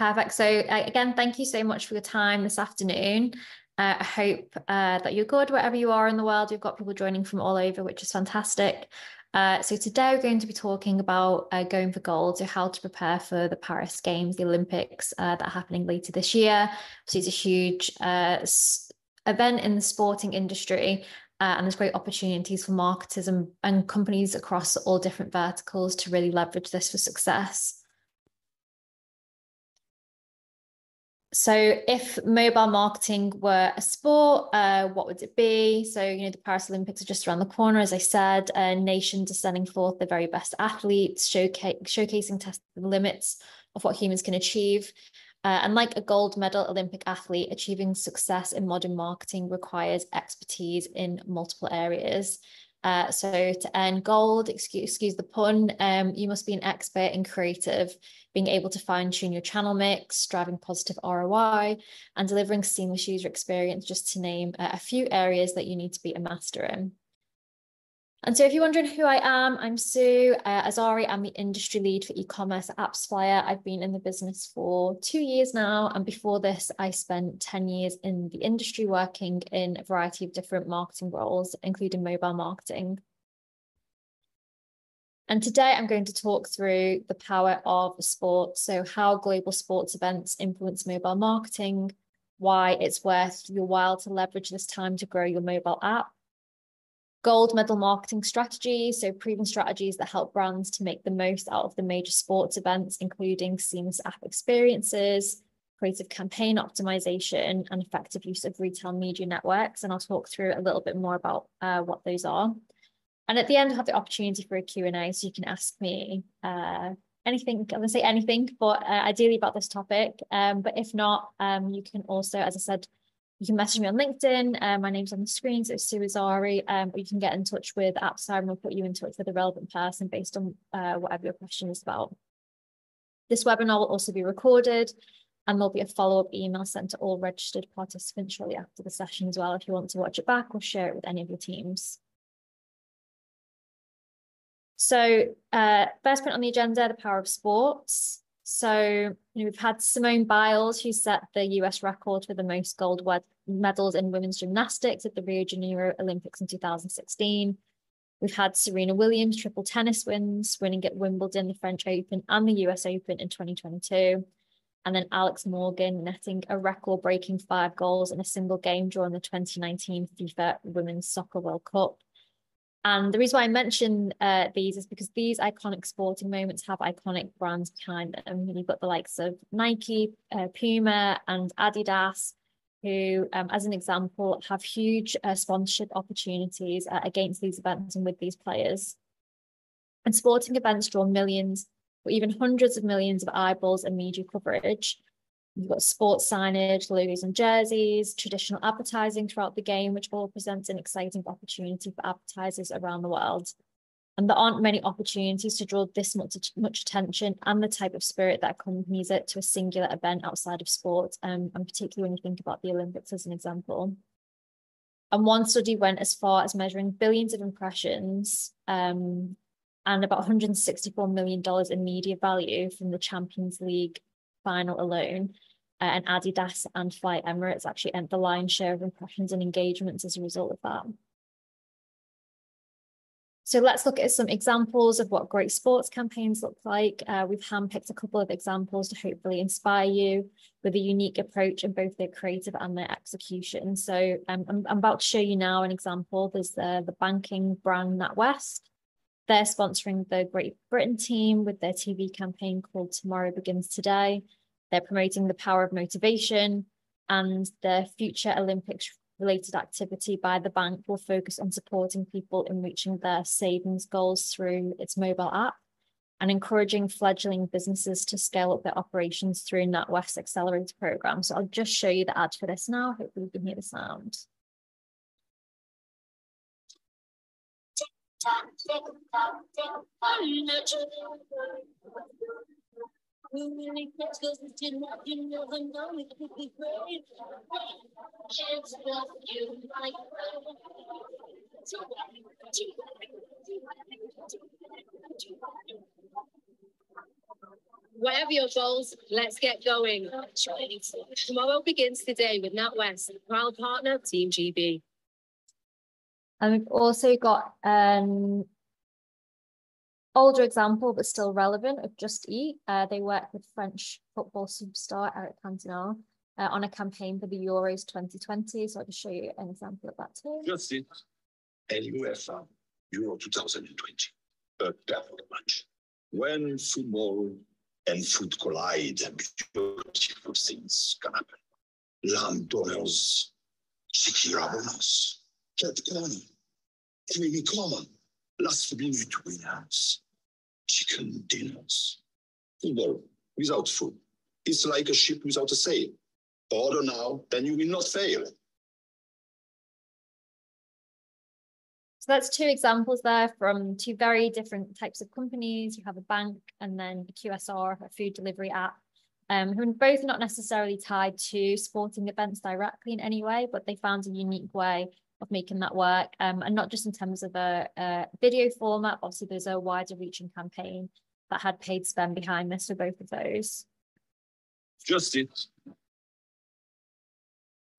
Perfect. So again, thank you so much for your time this afternoon. I hope that you're good wherever you are in the world. We've got people joining from all over, which is fantastic. So today we're going to be talking about going for gold, so how to prepare for the Paris Games, the Olympics that are happening later this year. So it's a huge event in the sporting industry, and there's great opportunities for marketers and companies across all different verticals to really leverage this for success. So if mobile marketing were a sport, what would it be? So, the Paris Olympics are just around the corner, as I said. Nations are sending forth their very best athletes, showcasing testing the limits of what humans can achieve. And like a gold medal Olympic athlete, achieving success in modern marketing requires expertise in multiple areas. So to earn gold, excuse the pun, you must be an expert in creative, being able to fine-tune your channel mix, driving positive ROI, and delivering seamless user experience, just to name a few areas that you need to be a master in. And so if you're wondering who I am, I'm Sue Azari. I'm the industry lead for e-commerce at AppsFlyer. I've been in the business for 2 years now. And before this, I spent 10 years in the industry working in a variety of different marketing roles, including mobile marketing. And today I'm going to talk through the power of sport. So how global sports events influence mobile marketing, why it's worth your while to leverage this time to grow your mobile app, gold medal marketing strategies, so proven strategies that help brands to make the most out of the major sports events, including seamless app experiences, creative campaign optimization, and effective use of retail media networks. And I'll talk through a little bit more about what those are. And at the end, I'll have the opportunity for a Q&A, so you can ask me anything, I'm going to say anything, but ideally about this topic. But if not, you can also, as I said, you can message me on LinkedIn. My name's on the screen, so it's Sue Azari. Or you can get in touch with AppsFlyer and we'll put you in touch with a relevant person based on whatever your question is about. This webinar will also be recorded, and there'll be a follow-up email sent to all registered participants shortly after the session as well, if you want to watch it back or share it with any of your teams. So first point on the agenda, the power of sports. So we've had Simone Biles, who set the US record for the most gold medals in women's gymnastics at the Rio de Janeiro Olympics in 2016. We've had Serena Williams triple tennis wins, winning at Wimbledon, the French Open, and the US Open in 2022. And then Alex Morgan netting a record-breaking 5 goals in a single game during the 2019 FIFA Women's Soccer World Cup. And the reason why I mention these is because these iconic sporting moments have iconic brands behind them. You've got the likes of Nike, Puma, and Adidas, who, as an example, have huge sponsorship opportunities against these events and with these players. And sporting events draw millions or even hundreds of millions of eyeballs and media coverage. You've got sports signage, logos and jerseys, traditional advertising throughout the game, which all presents an exciting opportunity for advertisers around the world. And there aren't many opportunities to draw this much attention and the type of spirit that accompanies it to a singular event outside of sport, and particularly when you think about the Olympics as an example. And one study went as far as measuring billions of impressions and about $164 million in media value from the Champions League final alone, and Adidas and Fly Emirates actually earned the lion's share of impressions and engagements as a result of that. So let's look at some examples of what great sports campaigns look like. We've handpicked a couple of examples to hopefully inspire you with a unique approach in both their creative and their execution. So I'm about to show you now an example. There's the banking brand NatWest. They're sponsoring the Great Britain team with their TV campaign called Tomorrow Begins Today. They're promoting the power of motivation, and their future Olympics-related activity by the bank will focus on supporting people in reaching their savings goals through its mobile app and encouraging fledgling businesses to scale up their operations through NatWest Accelerator program. So I'll just show you the ad for this now. Hopefully you can hear the sound. Whatever your goals, let's get going. Tomorrow begins today with NatWest, proud partner of Team GB. And we've also got an older example, but still relevant, of Just Eat. They worked with French football superstar Eric Cantona on a campaign for the Euros 2020. So I'll just show you an example of that too. Just Eat and UEFA Euro 2020, a perfect match. When football and food collide, beautiful things can happen. Lamb dollars, chicken rabonas, popcorn, creamy corn, last minute winners, chicken dinners. Football without food is like a ship without a sail. Order now, then you will not fail. So that's two examples there from two very different types of companies. You have a bank and then a QSR, a food delivery app, who are both not necessarily tied to sporting events directly in any way, but they found a unique way of making that work. And not just in terms of a video format, obviously there's a wider reaching campaign that had paid spend behind this for both of those. Just Eat.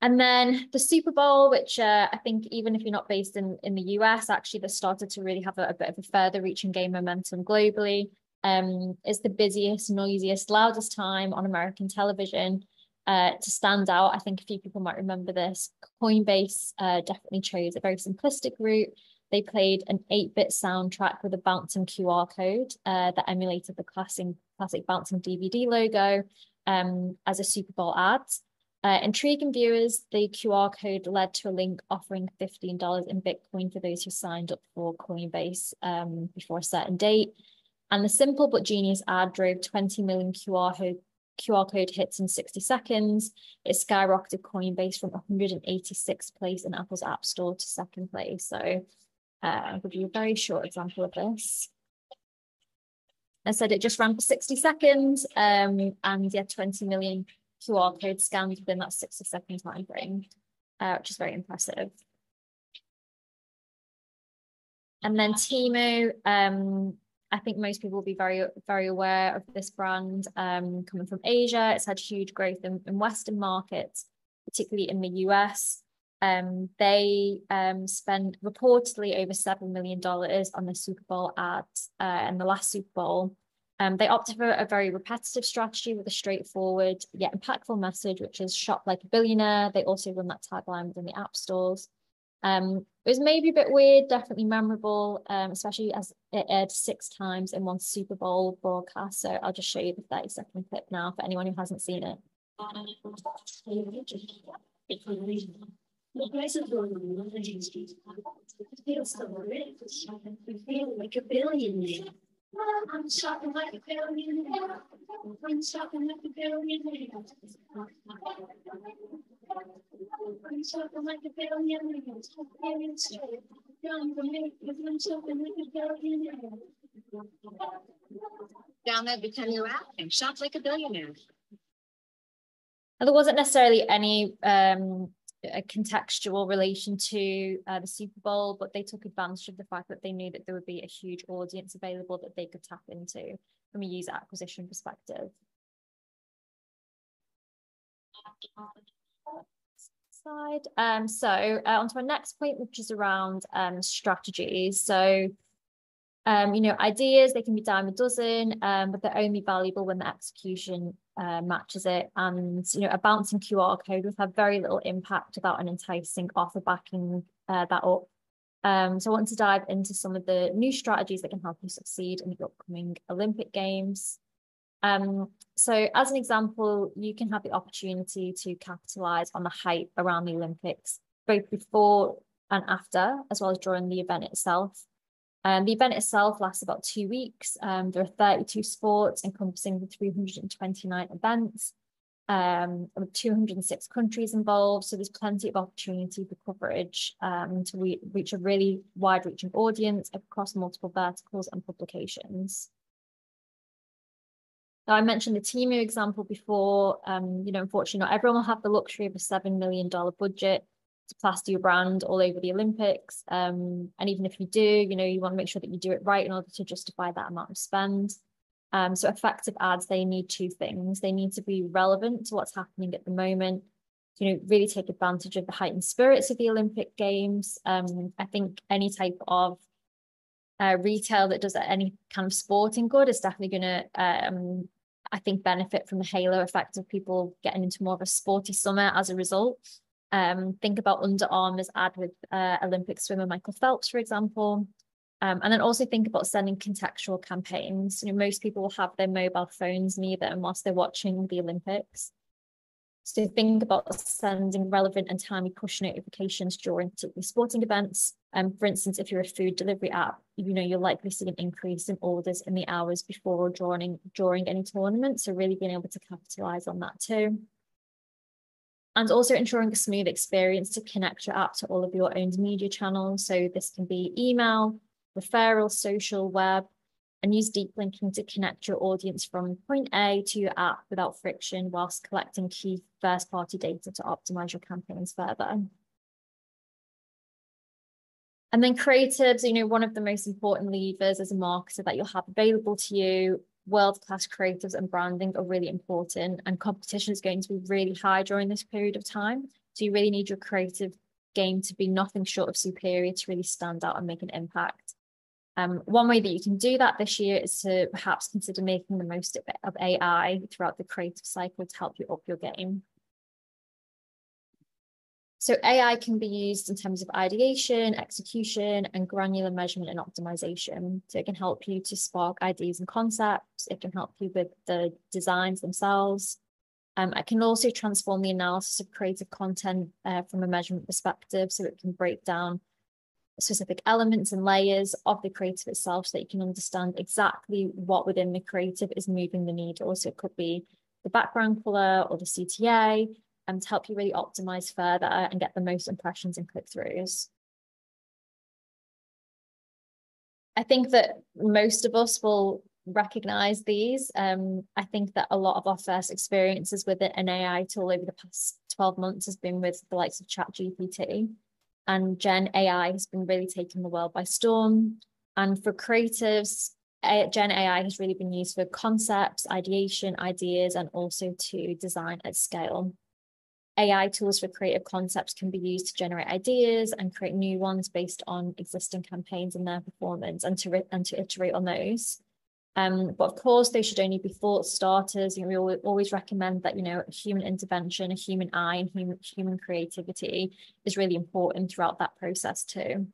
And then the Super Bowl, which I think even if you're not based in the US, actually they started to really have a bit of a further reach and gain momentum globally. It's the busiest, noisiest, loudest time on American television. To stand out, I think a few people might remember this. Coinbase definitely chose a very simplistic route. They played an 8-bit soundtrack with a bouncing QR code that emulated the classic bouncing DVD logo as a Super Bowl ad. Intriguing viewers, the QR code led to a link offering $15 in Bitcoin for those who signed up for Coinbase before a certain date. And the simple but genius ad drove 20 million QR code hits in 60 seconds. It skyrocketed Coinbase from 186th place in Apple's App Store to 2nd place. So I'll give you a very short example of this. I said it just ran for 60 seconds and yeah, 20 million QR code scanned within that 60-second time frame, which is very impressive. And then Temu, I think most people will be very, very aware of this brand coming from Asia. It's had huge growth in Western markets, particularly in the US. They spent reportedly over $7 million on the Super Bowl ads in the last Super Bowl. They opted for a very repetitive strategy with a straightforward yet impactful message, which is shop like a billionaire. They also run that tagline within the app stores. It was maybe a bit weird, definitely memorable, especially as it aired 6 times in one Super Bowl broadcast. So I'll just show you the 30-second clip now for anyone who hasn't seen it. The price of gold on London Street feels so rich. We feel like a billionaire. I'm shopping like a billionaire. I'm shopping like a billionaire. I'm shopping like a billionaire. I'm shopping like a billionaire. Download the Temu app and shop like a billionaire. There wasn't necessarily any a contextual relation to the Super Bowl, but they took advantage of the fact that they knew that there would be a huge audience available that they could tap into from a user acquisition perspective. So onto our next point, which is around strategies. So ideas, they can be dime a dozen, but they're only valuable when the execution matches it. And a bouncing QR code would have very little impact without an enticing offer backing that up. So I want to dive into some of the new strategies that can help you succeed in the upcoming Olympic Games. So as an example, you can have the opportunity to capitalize on the hype around the Olympics, both before and after, as well as during the event itself. The event itself lasts about 2 weeks. There are 32 sports encompassing the 329 events, with 206 countries involved. So there's plenty of opportunity for coverage to reach a really wide-reaching audience across multiple verticals and publications. Now, I mentioned the Temu example before. Unfortunately, not everyone will have the luxury of a $7 million budget to plaster your brand all over the Olympics. And even if you do, you want to make sure that you do it right in order to justify that amount of spend. So effective ads, they need two things. They need to be relevant to what's happening at the moment, really take advantage of the heightened spirits of the Olympic Games. I think any type of retail that does any kind of sporting good is definitely going to, I think, benefit from the halo effect of people getting into more of a sporty summer as a result. Think about Under Armour's ad with Olympic swimmer Michael Phelps, for example. And then also think about sending contextual campaigns. Most people will have their mobile phones near them whilst they're watching the Olympics. So think about sending relevant and timely push notifications during particular sporting events. For instance, if you're a food delivery app, you'll likely see an increase in orders in the hours before or during any tournament. So really being able to capitalize on that too. And also ensuring a smooth experience to connect your app to all of your owned media channels. So this can be email, referral, social, web, and use deep linking to connect your audience from point A to your app without friction, whilst collecting key first-party data to optimize your campaigns further. And then creatives, one of the most important levers as a marketer that you'll have available to you. World-class creatives and branding are really important, and competition is going to be really high during this period of time. So you really need your creative game to be nothing short of superior to really stand out and make an impact. One way that you can do that this year is to perhaps consider making the most of AI throughout the creative cycle to help you up your game. So AI can be used in terms of ideation, execution, and granular measurement and optimization. So it can help you to spark ideas and concepts. It can help you with the designs themselves. It can also transform the analysis of creative content from a measurement perspective. So it can break down specific elements and layers of the creative itself so that you can understand exactly what within the creative is moving the needle. So it could be the background color or the CTA, to help you really optimize further and get the most impressions and click-throughs. I think that most of us will recognize these. I think that a lot of our first experiences with an AI tool over the past 12 months has been with the likes of ChatGPT. And Gen AI has been really taking the world by storm. And for creatives, Gen AI has really been used for concepts, ideation, ideas, and also to design at scale. AI tools for creative concepts can be used to generate ideas and create new ones based on existing campaigns and their performance, and to iterate on those. But of course, they should only be thought starters. We always recommend that, human intervention, a human eye, and human creativity is really important throughout that process too.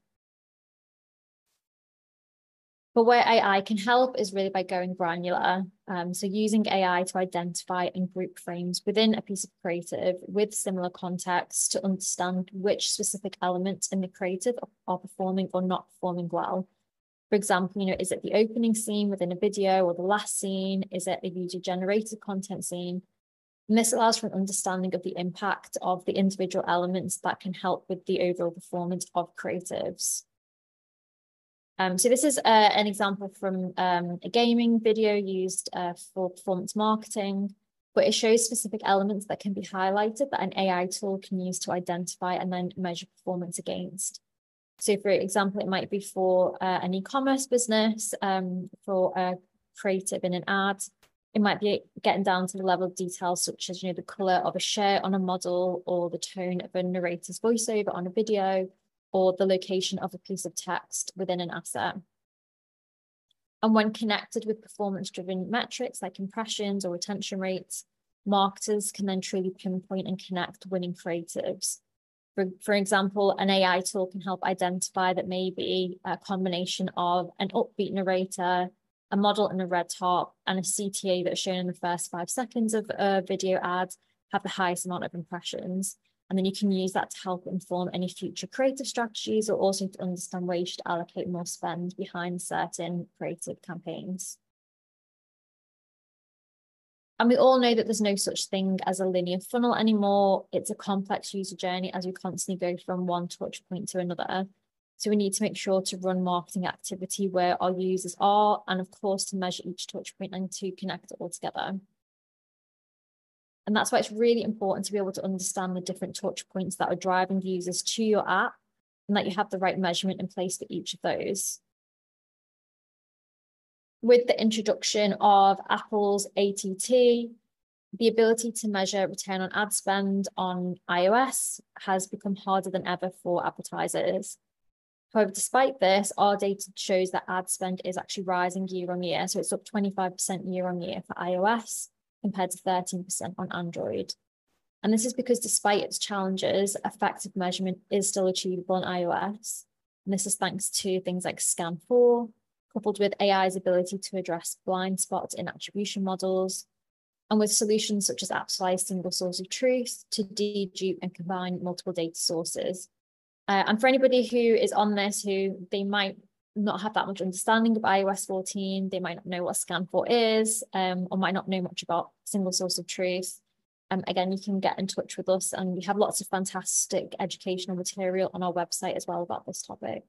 But where AI can help is really by going granular. So using AI to identify and group frames within a piece of creative with similar context to understand which specific elements in the creative are performing or not performing well. For example, is it the opening scene within a video or the last scene? Is it a user-generated content scene? And this allows for an understanding of the impact of the individual elements that can help with the overall performance of creatives. So this is an example from a gaming video used for performance marketing, but it shows specific elements that can be highlighted that an AI tool can use to identify and then measure performance against. So for example, it might be for an e-commerce business, for a creative in an ad. It might be getting down to the level of details such as, the color of a shirt on a model, or the tone of a narrator's voiceover on a video, or the location of a piece of text within an asset. And when connected with performance-driven metrics like impressions or retention rates, marketers can then truly pinpoint and connect winning creatives. For example, an AI tool can help identify that maybe a combination of an upbeat narrator, a model in a red top, and a CTA that is shown in the first 5 seconds of a video ad have the highest amount of impressions. And then you can use that to help inform any future creative strategies, or also to understand where you should allocate more spend behind certain creative campaigns. And we all know that there's no such thing as a linear funnel anymore. It's a complex user journey as we constantly go from one touch point to another. So we need to make sure to run marketing activity where our users are, and of course to measure each touch point and to connect it all together. And that's why it's really important to be able to understand the different touch points that are driving users to your app, and that you have the right measurement in place for each of those. with the introduction of Apple's ATT, the ability to measure return on ad spend on iOS has become harder than ever for advertisers. However, despite this, our data shows that ad spend is actually rising year on year. So it's up 25% year on year for iOS compared to 13% on Android. And this is because despite its challenges, effective measurement is still achievable on iOS. And this is thanks to things like Scan 4, coupled with AI's ability to address blind spots in attribution models, and with solutions such as AppsFly's single source of truth to dedupe and combine multiple data sources. And for anybody who is on this, who they might not have that much understanding of iOS 14, they might not know what Scan 4 is, or might not know much about single source of truth. Again, you can get in touch with us, and we have lots of fantastic educational material on our website as well about this topic.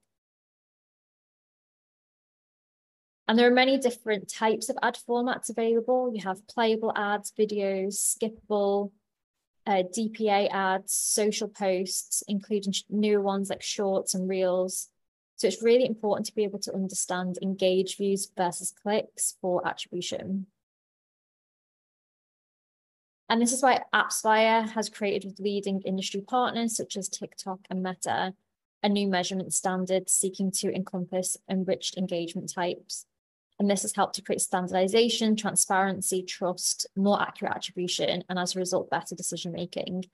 And there are many different types of ad formats available. You have playable ads, videos, skippable, DPA ads, social posts, including newer ones like shorts and reels. So it's really important to be able to understand engaged views versus clicks for attribution. And this is why AppsFly has created with leading industry partners such as TikTok and Meta a new measurement standard seeking to encompass enriched engagement types. And this has helped to create standardization, transparency, trust, more accurate attribution, and as a result, better decision-making.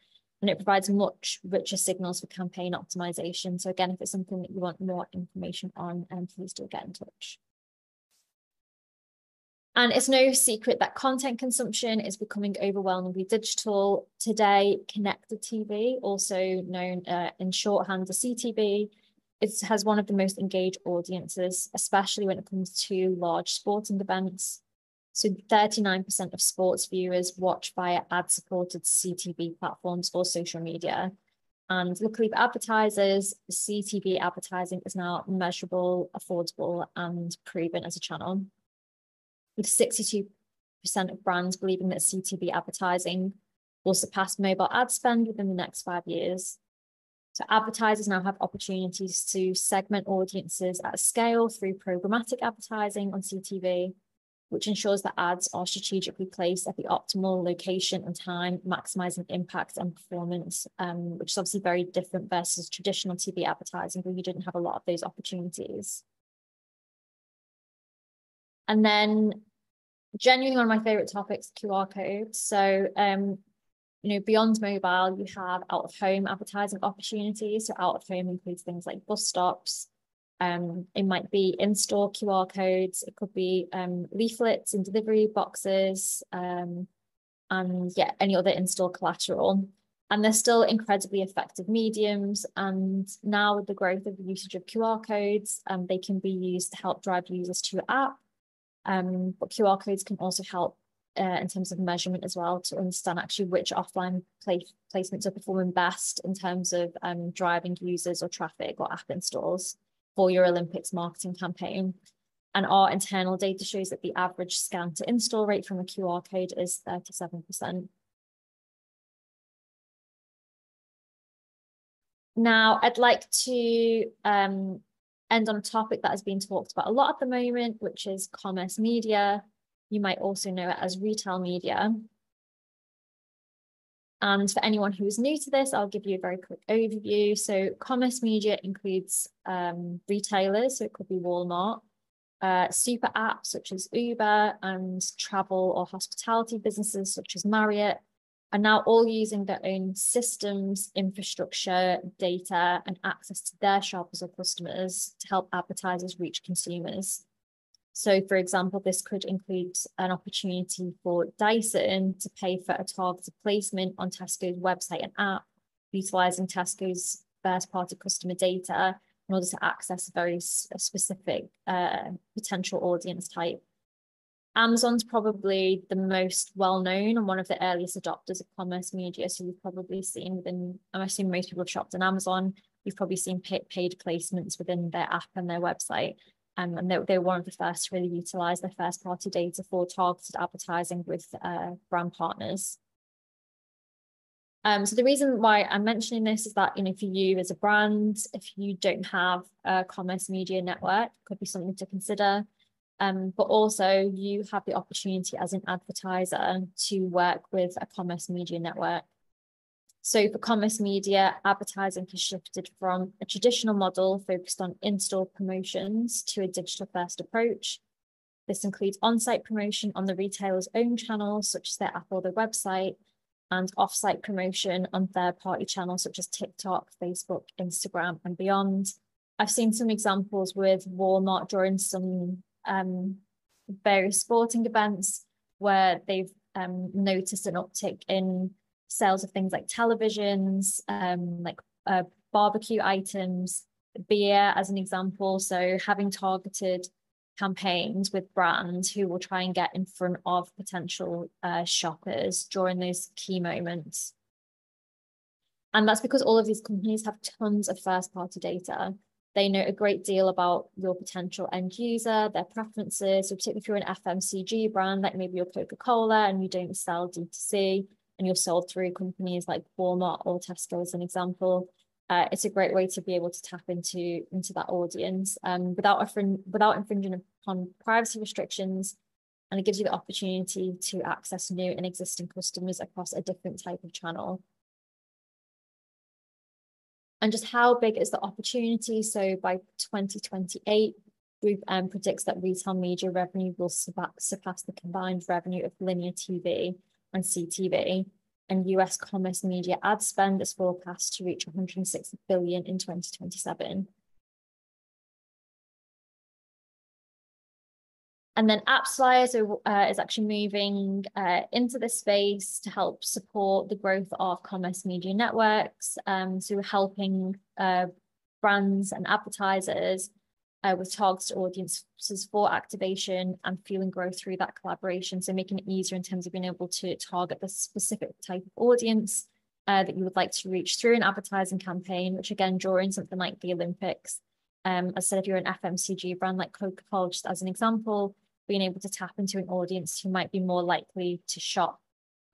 And it provides much richer signals for campaign optimization. So again, if it's something that you want more information on, please do get in touch. And it's no secret that content consumption is becoming overwhelmingly digital. Today, connected TV, also known in shorthand as CTV, it has one of the most engaged audiences, especially when it comes to large sporting events. So 39% of sports viewers watch via ad-supported CTV platforms or social media. And luckily for advertisers, CTV advertising is now measurable, affordable, and proven as a channel, with 62% of brands believing that CTV advertising will surpass mobile ad spend within the next 5 years. So advertisers now have opportunities to segment audiences at a scale through programmatic advertising on CTV, which ensures that ads are strategically placed at the optimal location and time, maximizing impact and performance, which is obviously very different versus traditional TV advertising, where you didn't have a lot of those opportunities. And then genuinely one of my favorite topics, QR codes. So, beyond mobile, you have out-of-home advertising opportunities. So out-of-home includes things like bus stops. It might be in-store QR codes. It could be leaflets in delivery boxes, and yeah, any other in-store collateral. And they're still incredibly effective mediums. And now with the growth of the usage of QR codes, they can be used to help drive users to your app. But QR codes can also help in terms of measurement as well, to understand actually which offline placements are performing best in terms of driving users or traffic or app installs for your Olympics marketing campaign. And our internal data shows that the average scan to install rate from a QR code is 37%. Now, I'd like to end on a topic that has been talked about a lot at the moment, which is commerce media. You might also know it as retail media. And for anyone who is new to this, I'll give you a very quick overview. So commerce media includes retailers, so it could be Walmart, super apps such as Uber, and travel or hospitality businesses such as Marriott, are now all using their own systems, infrastructure, data, and access to their shoppers or customers to help advertisers reach consumers. So, for example, this could include an opportunity for Dyson to pay for a targeted placement on Tesco's website and app, utilizing Tesco's first-party customer data in order to access a very specific potential audience type. Amazon's probably the most well-known and one of the earliest adopters of commerce media. So you've probably seen within, I'm assuming most people have shopped on Amazon, you've probably seen paid placements within their app and their website. And they're one of the first to really utilize their first-party data for targeted advertising with brand partners. So the reason why I'm mentioning this is that, for you as a brand, if you don't have a commerce media network, it could be something to consider. but also you have the opportunity as an advertiser to work with a commerce media network. So for commerce media, advertising has shifted from a traditional model focused on in-store promotions to a digital-first approach. This includes on-site promotion on the retailer's own channels, such as their app or their website, and off-site promotion on third-party channels such as TikTok, Facebook, Instagram, and beyond. I've seen some examples with Walmart during some various sporting events where they've noticed an uptick in sales of things like televisions, like barbecue items, beer as an example. So having targeted campaigns with brands who will try and get in front of potential shoppers during those key moments. And that's because all of these companies have tons of first-party data. They know a great deal about your potential end user, their preferences. So particularly if you're an FMCG brand, like maybe you're Coca-Cola and you don't sell D2C and you're sold through companies like Walmart or Tesco as an example, it's a great way to be able to tap into that audience without infringing upon privacy restrictions. And it gives you the opportunity to access new and existing customers across a different type of channel. And just how big is the opportunity? So by 2028, Group predicts that retail media revenue will surpass the combined revenue of linear TV and CTV. And US commerce media ad spend is forecast to reach 160 billion in 2027. And then AppsFlyer is actually moving into this space to help support the growth of commerce media networks. So we're helping brands and advertisers with targeted audiences for activation and fueling growth through that collaboration. So making it easier in terms of being able to target the specific type of audience that you would like to reach through an advertising campaign, which again, during something like the Olympics, as I said, if you're an FMCG brand like Coca-Cola, just as an example, being able to tap into an audience who might be more likely to shop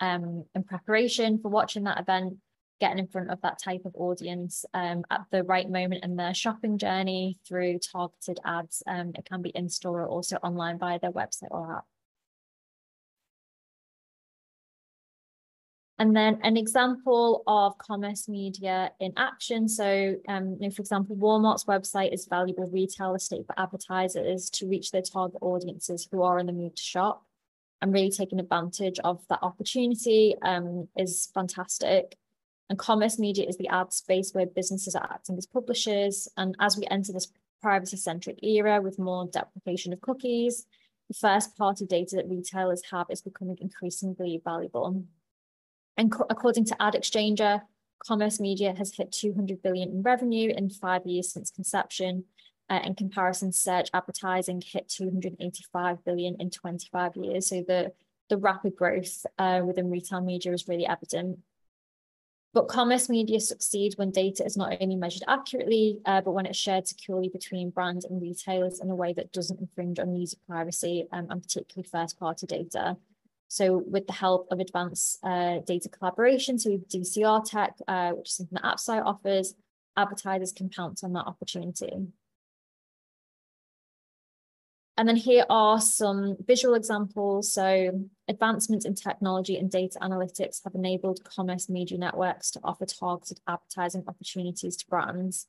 in preparation for watching that event, getting in front of that type of audience at the right moment in their shopping journey through targeted ads. It can be in-store or also online via their website or app. And then an example of commerce media in action. So, for example, Walmart's website is valuable retail estate for advertisers to reach their target audiences who are in the mood to shop. And really taking advantage of that opportunity is fantastic. And commerce media is the ad space where businesses are acting as publishers. And as we enter this privacy-centric era with more deprecation of cookies, the first-party data that retailers have is becoming increasingly valuable. And according to Ad Exchanger, commerce media has hit 200 billion in revenue in 5 years since conception. In comparison, search advertising hit 285 billion in 25 years. So the rapid growth within retail media is really evident. But commerce media succeed when data is not only measured accurately, but when it's shared securely between brands and retailers in a way that doesn't infringe on user privacy and particularly first-party data. So with the help of advanced data collaboration, so DCR tech, which is something that AppsFlyer offers, advertisers can pounce on that opportunity. And then here are some visual examples. So advancements in technology and data analytics have enabled commerce media networks to offer targeted advertising opportunities to brands.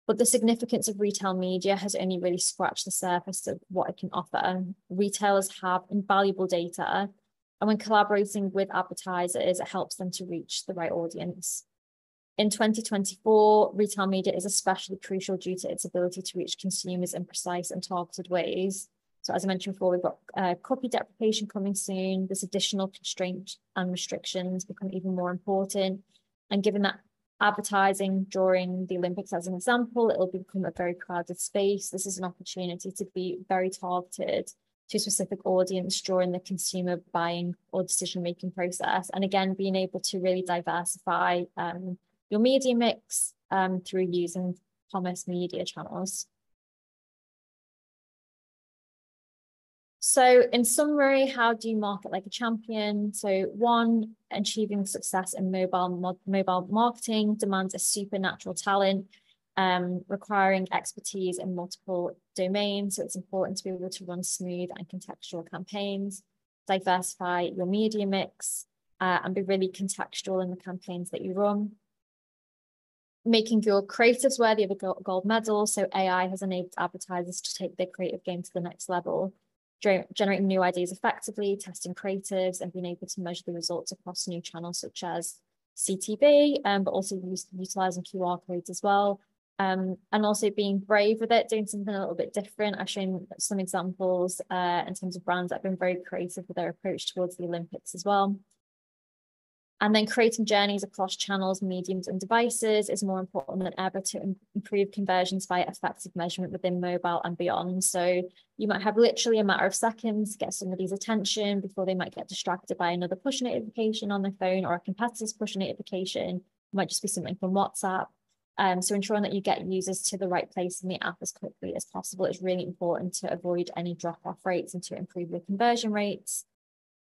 But the significance of retail media has only really scratched the surface of what it can offer. Retailers have invaluable data, and when collaborating with advertisers, it helps them to reach the right audience. In 2024, retail media is especially crucial due to its ability to reach consumers in precise and targeted ways. So as I mentioned before, we've got copy deprecation coming soon. This additional constraints and restrictions become even more important. And given that advertising during the Olympics, as an example, it'll become a very crowded space. This is an opportunity to be very targeted to a specific audience during the consumer buying or decision-making process. And again, being able to really diversify your media mix through using commerce media channels. So in summary, how do you market like a champion? So one, achieving success in mobile marketing demands a supernatural talent. requiring expertise in multiple domains. So it's important to be able to run smooth and contextual campaigns, diversify your media mix, and be really contextual in the campaigns that you run. Making your creatives worthy of a gold medal. So AI has enabled advertisers to take their creative game to the next level, generating new ideas effectively, testing creatives, and being able to measure the results across new channels such as CTV, but also utilizing QR codes as well. And also being brave with it, doing something a little bit different. I've shown some examples in terms of brands that have been very creative with their approach towards the Olympics as well. And then creating journeys across channels, mediums, and devices is more important than ever to improve conversions via effective measurement within mobile and beyond. So you might have literally a matter of seconds to get somebody's attention before they might get distracted by another push notification on their phone or a competitor's push notification. It might just be something from WhatsApp. So ensuring that you get users to the right place in the app as quickly as possible is really important to avoid any drop-off rates and to improve your conversion rates.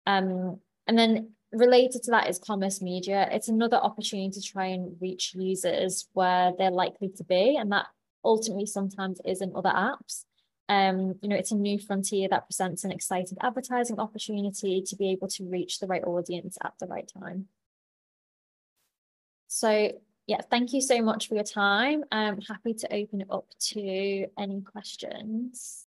And then related to that is commerce media. It's another opportunity to try and reach users where they're likely to be, and that ultimately sometimes is in other apps. It's a new frontier that presents an exciting advertising opportunity to be able to reach the right audience at the right time. So yeah, thank you so much for your time. I'm happy to open it up to any questions.